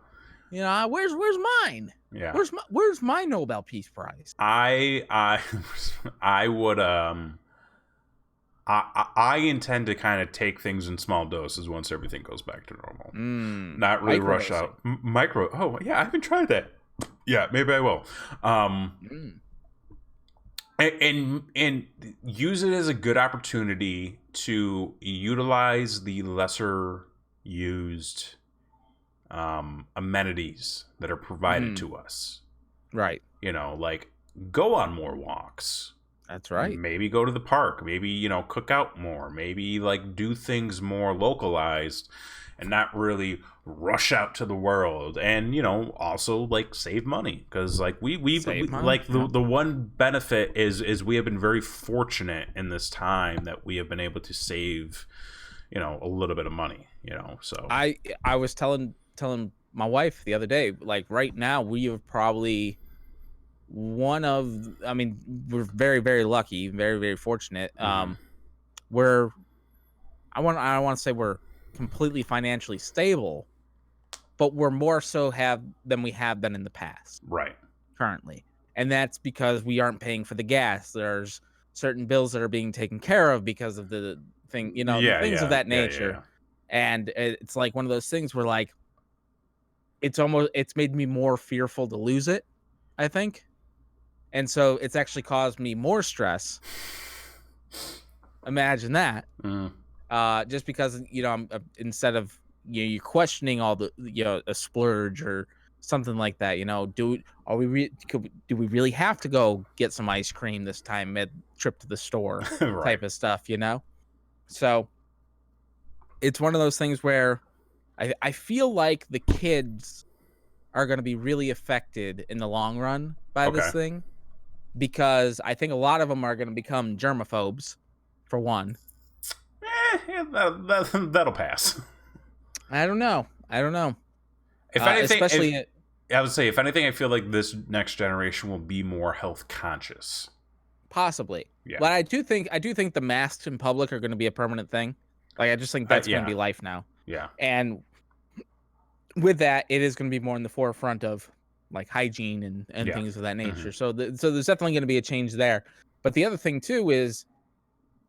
You know, where's mine? Yeah. Where's my Nobel Peace Prize? I would I intend to kind of take things in small doses once everything goes back to normal. Not really rush out. Micro. Oh yeah, I haven't tried that. Yeah, maybe I will. And use it as a good opportunity to utilize the lesser used amenities that are provided to us. Right. You know, like go on more walks. That's right. Maybe go to the park. Maybe, you know, cook out more. Maybe like do things more localized and not really rush out to the world. And, you know, also like save money because like we like the one benefit is we have been very fortunate in this time that we have been able to save, you know, a little bit of money, you know. So I was telling my wife the other day, like right now we have probably we're very, very lucky, very, very fortunate. I want to say we're completely financially stable, but we're more so than we have been in the past. Right. Currently. And that's because we aren't paying for the gas. There's certain bills that are being taken care of because of the thing, you know, things of that nature. And it's like one of those things where like it's made me more fearful to lose it, I think. And so it's actually caused me more stress. Imagine that. Just because, you know, I'm instead of, you know, you're questioning all the, you know, a splurge or something like that, you know, do we really have to go get some ice cream this time mid trip to the store Right. type of stuff, you know? So it's one of those things where I feel like the kids are going to be really affected in the long run by this thing, because I think a lot of them are going to become germaphobes, for one. That'll pass. I don't know. If anything, especially I would say, if anything, I feel like this next generation will be more health conscious. possibly. Yeah. But I do think the masks in public are going to be a permanent thing. Like I just think that's going to be life now. Yeah. And with that, it is going to be more in the forefront of like hygiene and things of that nature. So so there's definitely going to be a change there. But the other thing too is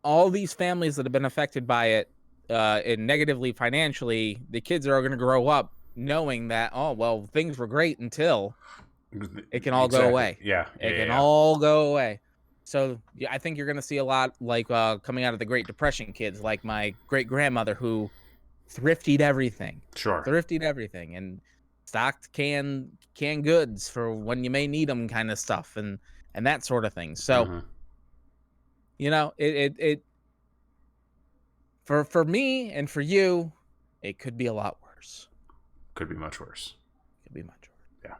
all these families that have been affected by it and negatively financially, the kids are going to grow up knowing that, oh, well, things were great until it can all go away. Yeah. It can all go away. So yeah, I think you're going to see a lot like coming out of the Great Depression kids, like my great grandmother, who thriftied everything. Sure. Thriftied everything and stocked canned goods for when you may need them, kind of stuff, and that sort of thing. So, you know, it for me and for you, it could be a lot worse. Could be much worse. Could be much worse. Yeah.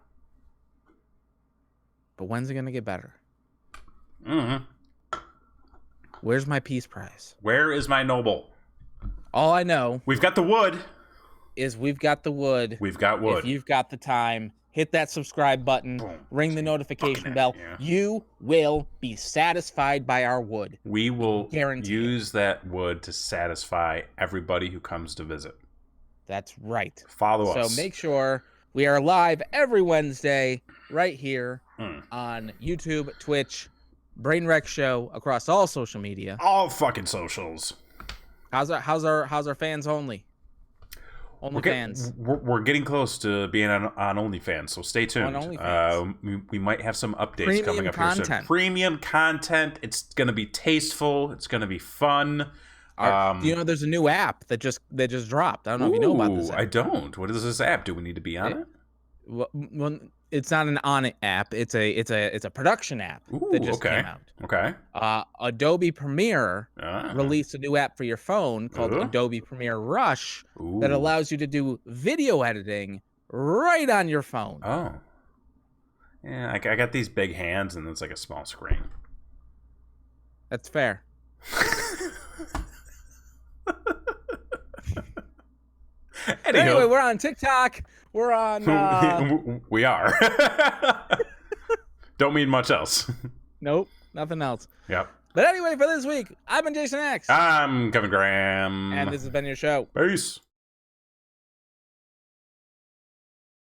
But when's it gonna get better? Mm-hmm. Where's my peace prize? Where is my noble? All I know We've got the wood. is we've got the wood. We've got wood. If you've got the time, hit that subscribe button, Boom. ring the notification bell. yeah. You will be satisfied by our wood. We will Guarantee use that wood to satisfy everybody who comes to visit. That's right. Follow us. So make sure we are live every Wednesday right here on YouTube, Twitch, Brainwreck Show, across all social media. All fucking socials. How's our fans only? We're getting close to being on OnlyFans, so stay tuned. On OnlyFans. We might have some updates Premium coming up here soon. content. Premium content. It's gonna be tasteful. It's gonna be fun. Do you know there's a new app that just dropped? I don't know if you know about this app. I don't. What is this app? Do we need to be on it? Well, it's not an on it app. It's a production app that just came out. Okay. Adobe Premiere released a new app for your phone called Adobe Premiere Rush that allows you to do video editing right on your phone. Oh. Yeah, I got these big hands and it's like a small screen. That's fair. Anyway, we're on TikTok. We're on. We are. Don't mean much else. Nope, nothing else. Yep. But anyway, for this week, I've been Jason X. I'm Kevin Graham. And this has been your show. Peace.